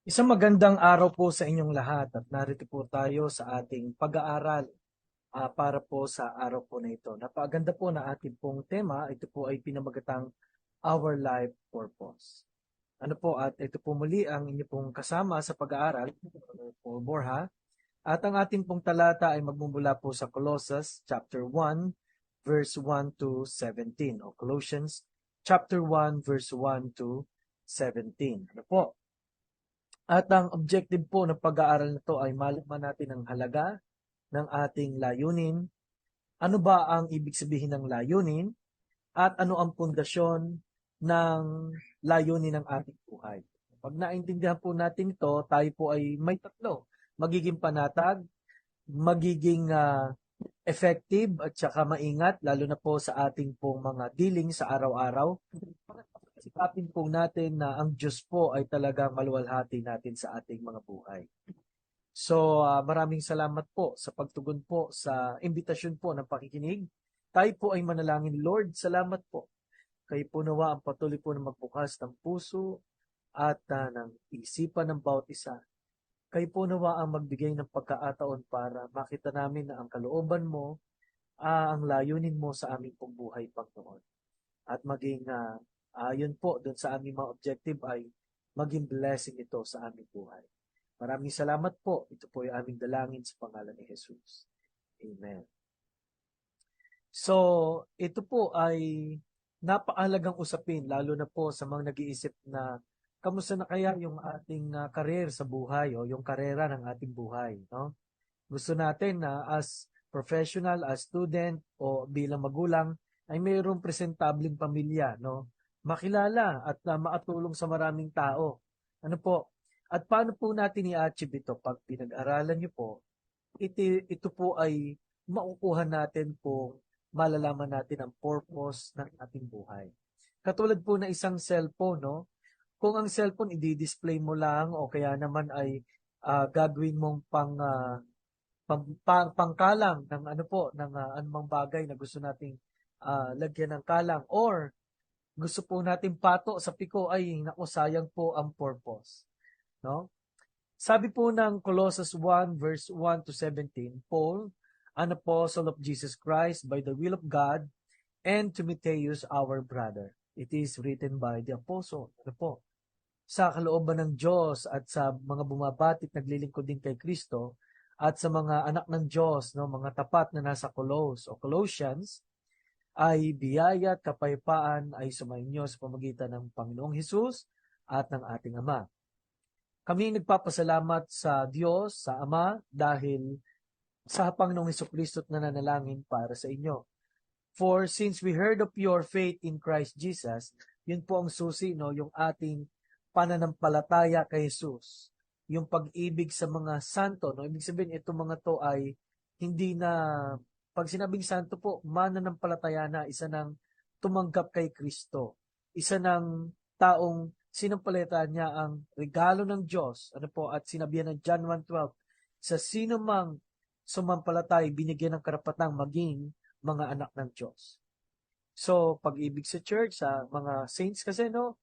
Isang magandang araw po sa inyong lahat at narito po tayo sa ating pag-aaral para po sa araw po na ito. Napakaganda po na ating pong tema. Ito po ay pinamagatang Our Life Purpose. Ano po at ito po muli ang inyo pong kasama sa pag-aaral, Paul Borja. At ang ating pong talata ay magmumula po sa Colossus chapter 1 verse 1 to 17 o Colossians chapter 1 verse 1 to 17. Ano po? At ang objective po ng pag-aaral na ito ay malaman natin ang halaga ng ating layunin, ano ba ang ibig sabihin ng layunin, at ano ang pundasyon ng layunin ng ating buhay. Pag naintindihan po natin ito, tayo po ay may tatlo. Magiging panatag, magiging effective at saka maingat, lalo na po sa ating pong mga dealing sa araw-araw. Sikapin po natin na ang Diyos po ay talagang maluwalhati natin sa ating mga buhay. So, maraming salamat po sa pagtugon po sa imbitasyon po ng pakikinig. Tayo po ay manalangin, Lord, salamat po. Kayo po nawa ang patuloy po na magbukas ng puso at ng isipan ng bawat isa. Kayo po nawa ang magbigay ng pagkakataon para makita namin na ang kalooban mo, ang layunin mo sa aming pong buhay, Panginoon. At maging, yun po, doon sa aming mga objective ay maging blessing ito sa aming buhay. Maraming salamat po. Ito po yung aming dalangin sa pangalan ni Jesus. Amen. So, ito po ay napakahalagang usapin, lalo na po sa mga nag-iisip na kamusta na kaya yung ating career sa buhay o yung karera ng ating buhay. No? Gusto natin na as professional, as student o bilang magulang ay mayroong presentableng pamilya, no? Makilala at makatulong sa maraming tao. Ano po? At paano po natin i-achieve ito pag pinag-aralan niyo po? Ito po ay makukuha natin kung malalaman natin ang purpose ng ating buhay. Katulad po na isang cellphone, no? Kung ang cellphone i-display mo lang o kaya naman ay gagawin mong pangkalang ng ano po, ng anumang bagay na gusto nating lagyan ng kalang or gusto po nating pato sa piko ay naku, sayang po ang purpose. No? Sabi po ng Colossus 1 verse 1 to 17, Paul, an apostle of Jesus Christ by the will of God, and Timotheus our brother. It is written by the apostle. Ano po? Sa kalooban ng Diyos at sa mga bumabatit naglilingkod din kay Kristo at sa mga anak ng Diyos, no, mga tapat na nasa Colos o Colossians, ay biyaya at kapayapaan ay sumainyo sa pamagitan ng Panginoong Hesus at ng ating Ama. Kami nagpapasalamat sa Diyos, sa Ama, dahil sa Panginoong Hesukristo at nananalangin para sa inyo. For since we heard of your faith in Christ Jesus, yun po ang susi, no, yung ating pananampalataya kay Jesus. Yung pag-ibig sa mga santo, no, ibig sabihin itong mga to ay hindi na, pag sinabing santo po, mananampalataya na, isa ng tumanggap kay Kristo. Isa ng taong sinampalatayan niya ang regalo ng Diyos, ano po, at sinabihan ng John 1:12, sa sino mang sumampalatay, binigyan ng karapatang maging mga anak ng Diyos. So, pag-ibig sa church, sa mga saints kasi, no,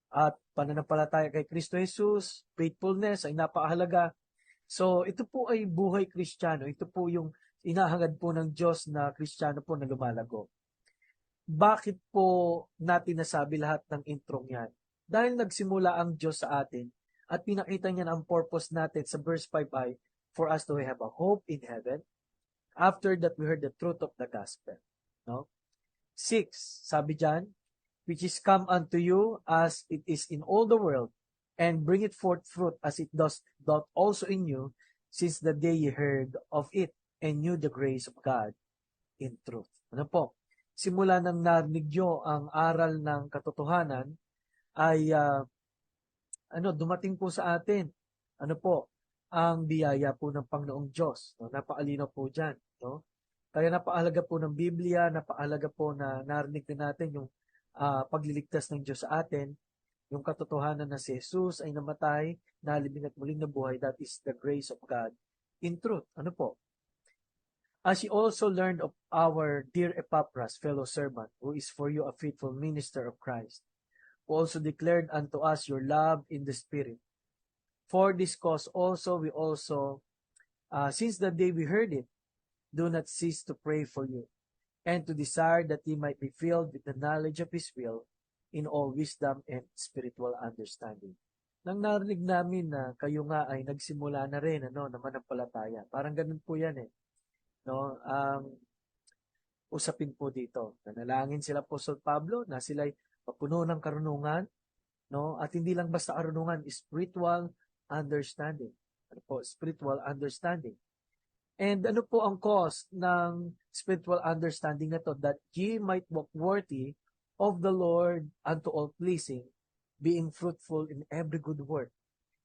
at pananampalataya kay Kristo Jesus, faithfulness ay napakahalaga. So, ito po ay buhay Kristiyano. Ito po yung inahangad po ng Diyos na Kristiyano po na lumalago. Bakit po natin nasabi lahat ng introng yan? Dahil nagsimula ang Diyos sa atin at pinakita niya na ang purpose natin sa verse 5 ay for us to have a hope in heaven. After that, we heard the truth of the gospel. No? 6, sabi dyan, which is come unto you as it is in all the world, and bring it forth fruit as it doth also in you, since the day ye heard of it, and knew the grace of God in truth. Ano po? Simula nang narinig nyo ang aral ng katotohanan, ay dumating po sa atin. Ano po? Ang biyaya po ng Panginoong Diyos. No? Napakalinaw po dyan. No? Kaya napakahalaga po ng Biblia, napakahalaga po na narinig na natin yung pagliligtas ng Diyos sa atin, yung katotohanan na si Jesus ay namatay, nalibing at muling nabuhay, that is the grace of God in truth. Ano po? As ye also learned of our dear Epaphras, fellow servant, who is for you a faithful minister of Christ, who also declared unto us your love in the Spirit. For this cause also, we also, since the day we heard it, do not cease to pray for you, and to desire that ye might be filled with the knowledge of His will in all wisdom and spiritual understanding. Nang narinig namin na kayo nga ay nagsimula na rin na manampalataya. Parang ganun po yan eh. No? Usapin po dito. Nanalangin sila Apostol Pablo na sila'y mapuno ng karunungan, no? At hindi lang basta karunungan, spiritual understanding. Ano po? Spiritual understanding. And ano po ang cause ng spiritual understanding na to? That ye might walk worthy of the Lord unto all pleasing, being fruitful in every good work,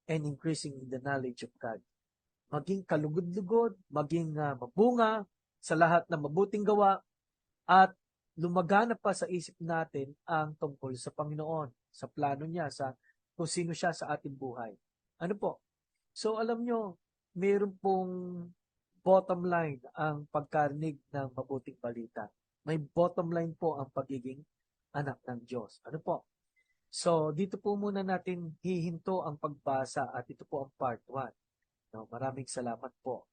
and increasing in the knowledge of God. Maging kalugod-lugod, maging mabunga sa lahat ng mabuting gawa, at lumagana pa sa isip natin ang tungkol sa Panginoon, sa plano niya, sa kung sino siya sa ating buhay. Ano po? So alam nyo, mayroon pong bottom line ang pagkarinig ng mabuting balita. May bottom line po ang pagiging anak ng Diyos. Ano po? So, dito po muna natin hihinto ang pagbasa at ito po ang part 1. No, maraming salamat po.